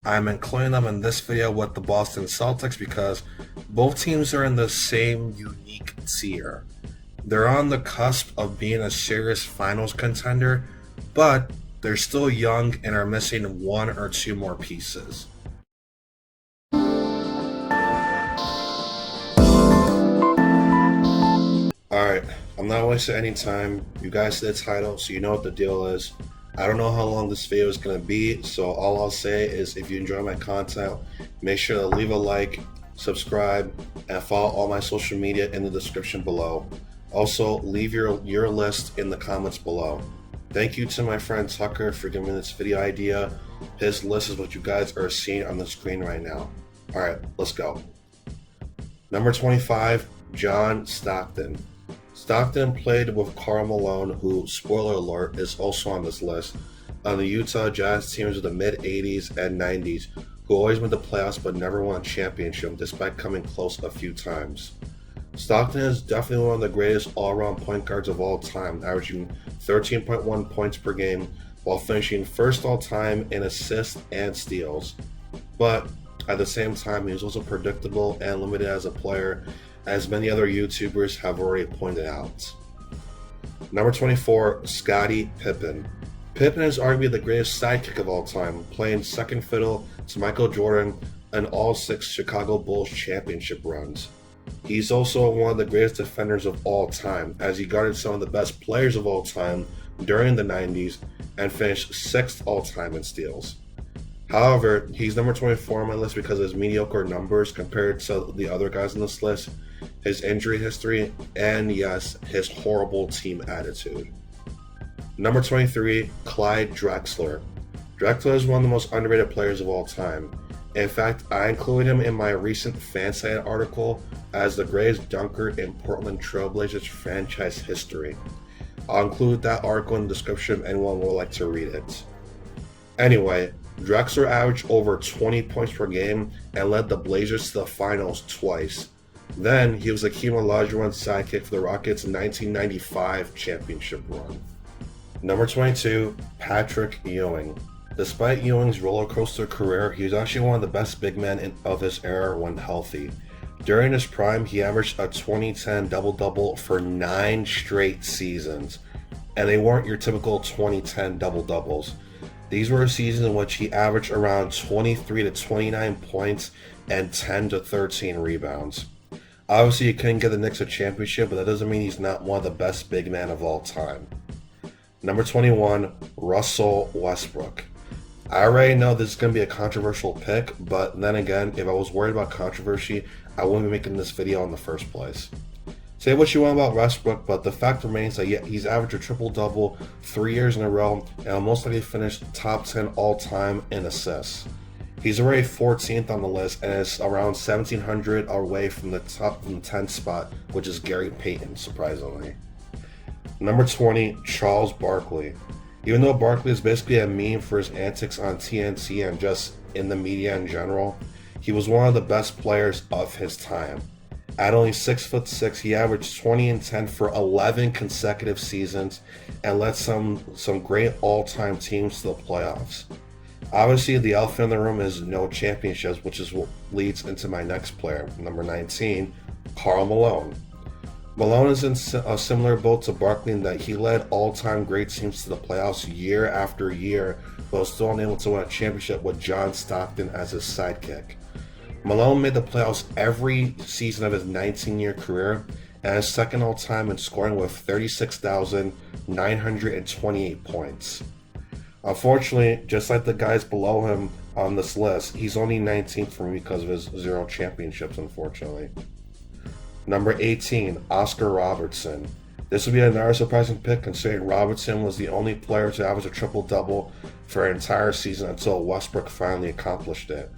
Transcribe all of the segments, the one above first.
I'm including them in this video with the Boston Celtics because both teams are in the same unique tier. They're on the cusp of being a serious finals contender, but they're still young and are missing one or two more pieces. Alright, I'm not wasting any time. You guys see the title, so you know what the deal is. I don't know how long this video is going to be, so all I'll say is if you enjoy my content, make sure to leave a like, subscribe, and follow all my social media in the description below. Also, leave your list in the comments below. Thank you to my friend Tucker for giving me this video idea. His list is what you guys are seeing on the screen right now. Alright, let's go. Number 25, John Stockton. Stockton played with Karl Malone, who, spoiler alert, is also on this list, on the Utah Jazz teams of the mid-80s and 90s, who always made the playoffs but never won a championship despite coming close a few times. Stockton is definitely one of the greatest all-around point guards of all time, averaging 13.1 points per game while finishing first all-time in assists and steals. But at the same time, he was also predictable and limited as a player, as many other YouTubers have already pointed out. Number 24, Scottie Pippen. Pippen is arguably the greatest sidekick of all time, playing second fiddle to Michael Jordan in all 6 Chicago Bulls championship runs. He's also one of the greatest defenders of all time, as he guarded some of the best players of all time during the 90s and finished 6th all time in steals. However, he's number 24 on my list because of his mediocre numbers compared to the other guys on this list, his injury history, and yes, his horrible team attitude. Number 23, Clyde Drexler. Drexler is one of the most underrated players of all time. In fact, I included him in my recent Fansite article as the greatest dunker in Portland Trail Blazers franchise history. I'll include that article in the description if anyone would like to read it. Anyway, Drexler averaged over 20 points per game and led the Blazers to the finals twice. Then, he was Hakeem Olajuwon's sidekick for the Rockets' 1995 championship run. Number 22, Patrick Ewing. Despite Ewing's rollercoaster career, he was actually one of the best big men of his era when healthy. During his prime, he averaged a 2010 double-double for 9 straight seasons, and they weren't your typical 2010 double-doubles. These were seasons in which he averaged around 23 to 29 points and 10 to 13 rebounds. Obviously, he couldn't get the Knicks a championship, but that doesn't mean he's not one of the best big men of all time. Number 21, Russell Westbrook. I already know this is going to be a controversial pick, but then again, if I was worried about controversy, I wouldn't be making this video in the first place. Say what you want about Westbrook, but the fact remains that he's averaged a triple-double 3 years in a row and will most likely finish top 10 all-time in assists. He's already 14th on the list and is around 1,700 away from the top 10th spot, which is Gary Payton, surprisingly. Number 20, Charles Barkley. Even though Barkley is basically a meme for his antics on TNT and just in the media in general, he was one of the best players of his time. At only 6'6", he averaged 20 and 10 for 11 consecutive seasons and led some great all-time teams to the playoffs. Obviously, the elephant in the room is no championships, which is what leads into my next player, number 19, Karl Malone. Malone is in a similar boat to Barkley in that he led all-time great teams to the playoffs year after year, but was still unable to win a championship with John Stockton as his sidekick. Malone made the playoffs every season of his 19-year career and is second all-time in scoring with 36,928 points. Unfortunately, just like the guys below him on this list, he's only 19th for me because of his 0 championships, unfortunately. Number 18, Oscar Robertson. This would be another surprising pick considering Robertson was the only player to average a triple-double for an entire season until Westbrook finally accomplished it.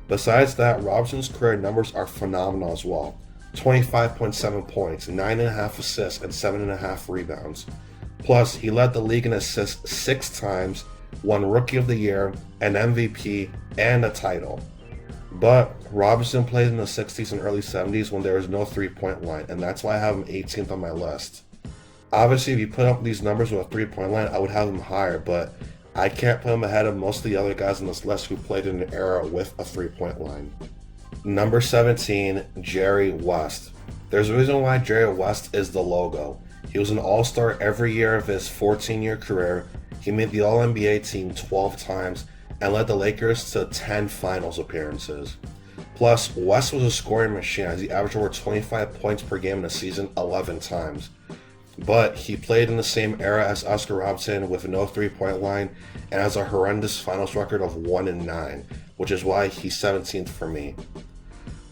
Besides that, Robertson's career numbers are phenomenal as well. 25.7 points, 9.5 assists, and 7.5 rebounds. Plus, he led the league in assists 6 times, won Rookie of the Year, an MVP, and a title. But Robertson played in the 60s and early 70s when there was no three-point line, and that's why I have him 18th on my list. Obviously, if you put up these numbers with a three-point line, I would have him higher, but I can't put him ahead of most of the other guys on this list who played in an era with a three-point line. Number 17, Jerry West. There's a reason why Jerry West is the logo. He was an all-star every year of his 14-year career. He made the All-NBA team 12 times and led the Lakers to 10 finals appearances. Plus, West was a scoring machine as he averaged over 25 points per game in a season 11 times. But he played in the same era as Oscar Robertson with no three-point line and has a horrendous finals record of 1-9, which is why he's 17th for me.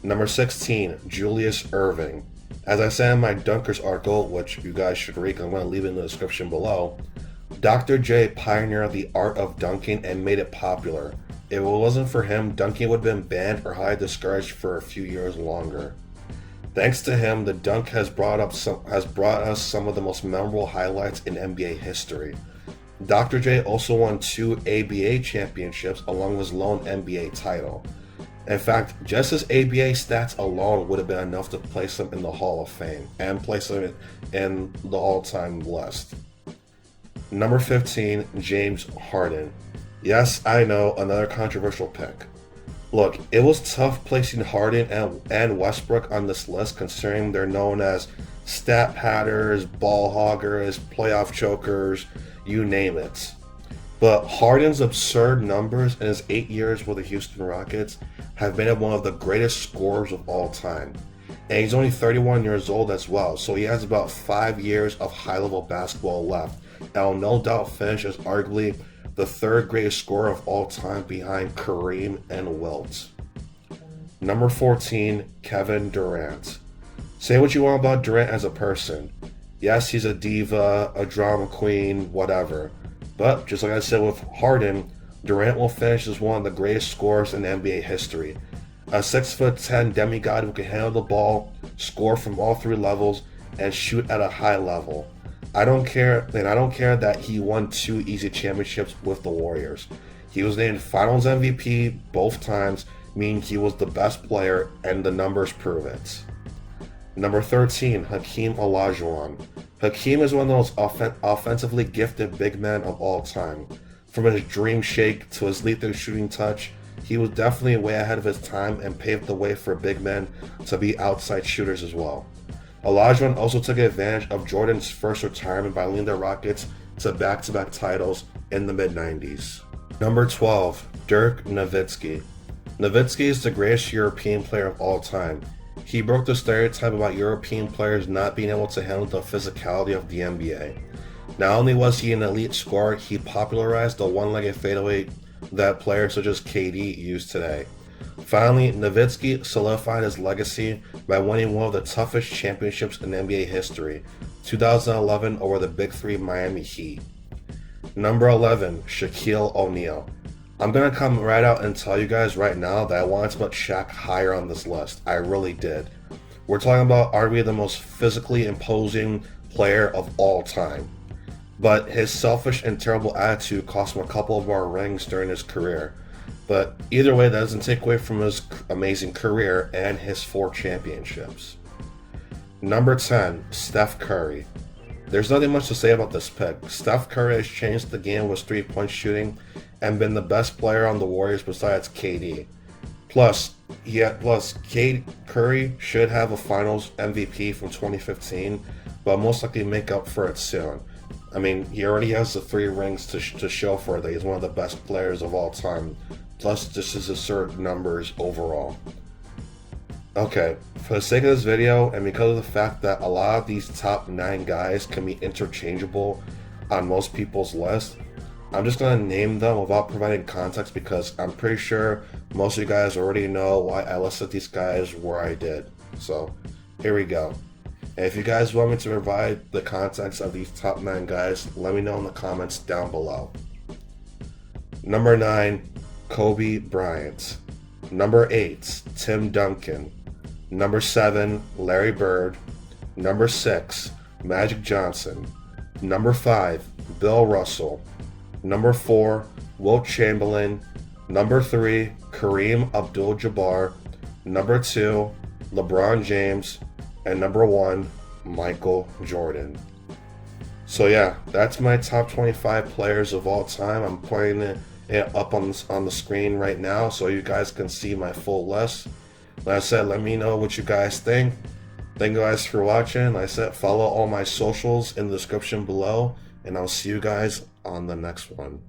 Number 16, Julius Erving. As I said in my Dunkers article, which you guys should read, I'm going to leave it in the description below, Dr. J pioneered the art of dunking and made it popular. If it wasn't for him, dunking would have been banned or highly discouraged for a few years longer. Thanks to him, the dunk has brought us some of the most memorable highlights in NBA history. Dr. J also won 2 ABA championships along with his lone NBA title. In fact, just his ABA stats alone would have been enough to place him in the Hall of Fame and place him in the all-time list. Number 15, James Harden. Yes, I know, another controversial pick. Look, it was tough placing Harden and Westbrook on this list considering they're known as stat padders, ball hoggers, playoff chokers, you name it. But Harden's absurd numbers in his 8 years with the Houston Rockets have made him one of the greatest scorers of all time. And he's only 31 years old as well, so he has about 5 years of high-level basketball left. And will no doubt finish as arguably the third greatest scorer of all time behind Kareem and Wilt. Number 14, Kevin Durant. Say what you want about Durant as a person. Yes, he's a diva, a drama queen, whatever. But just like I said with Harden, Durant will finish as one of the greatest scorers in NBA history. A 6'10" demigod who can handle the ball, score from all 3 levels, and shoot at a high level. I don't care that he won 2 easy championships with the Warriors. He was named Finals MVP both times, meaning he was the best player, and the numbers prove it. Number 13, Hakeem Olajuwon. Hakeem is one of the most offensively gifted big men of all time. From his dream shake to his lethal shooting touch, he was definitely way ahead of his time and paved the way for big men to be outside shooters as well. Olajuwon also took advantage of Jordan's first retirement by leading the Rockets to back-to-back titles in the mid-90s. Number 12, Dirk Nowitzki. Nowitzki is the greatest European player of all time. He broke the stereotype about European players not being able to handle the physicality of the NBA. Not only was he an elite scorer, he popularized the one-legged fadeaway that players such as KD use today. Finally, Nowitzki solidified his legacy by winning one of the toughest championships in NBA history, 2011 over the Big Three Miami Heat. Number 11, Shaquille O'Neal. I'm going to come right out and tell you guys right now that I wanted to put Shaq higher on this list. I really did. We're talking about arguably the most physically imposing player of all time. But his selfish and terrible attitude cost him a couple of more rings during his career. But either way, that doesn't take away from his amazing career and his 4 championships. Number 10, Steph Curry. There's nothing much to say about this pick. Steph Curry has changed the game with 3-point shooting and been the best player on the Warriors besides KD. Plus, Curry should have a Finals MVP from 2015, but most likely make up for it soon. I mean, he already has the 3 rings to show for it that he's one of the best players of all time. Plus, just his absurd numbers overall. Okay, for the sake of this video, and because of the fact that a lot of these top 9 guys can be interchangeable on most people's list, I'm just going to name them without providing context because I'm pretty sure most of you guys already know why I listed these guys where I did. So, here we go. And if you guys want me to provide the context of these top 9 guys, let me know in the comments down below. Number 9, Kobe Bryant. Number 8, Tim Duncan. Number 7, Larry Bird. Number 6, Magic Johnson. Number 5, Bill Russell. Number 4, Wilt Chamberlain. Number 3, Kareem Abdul-Jabbar. Number 2, LeBron James. And number 1, Michael Jordan. So yeah, that's my top 25 players of all time. I'm putting it up on the screen right now so you guys can see my full list. Like I said, let me know what you guys think. Thank you guys for watching. Like I said, follow all my socials in the description below, and I'll see you guys on the next one.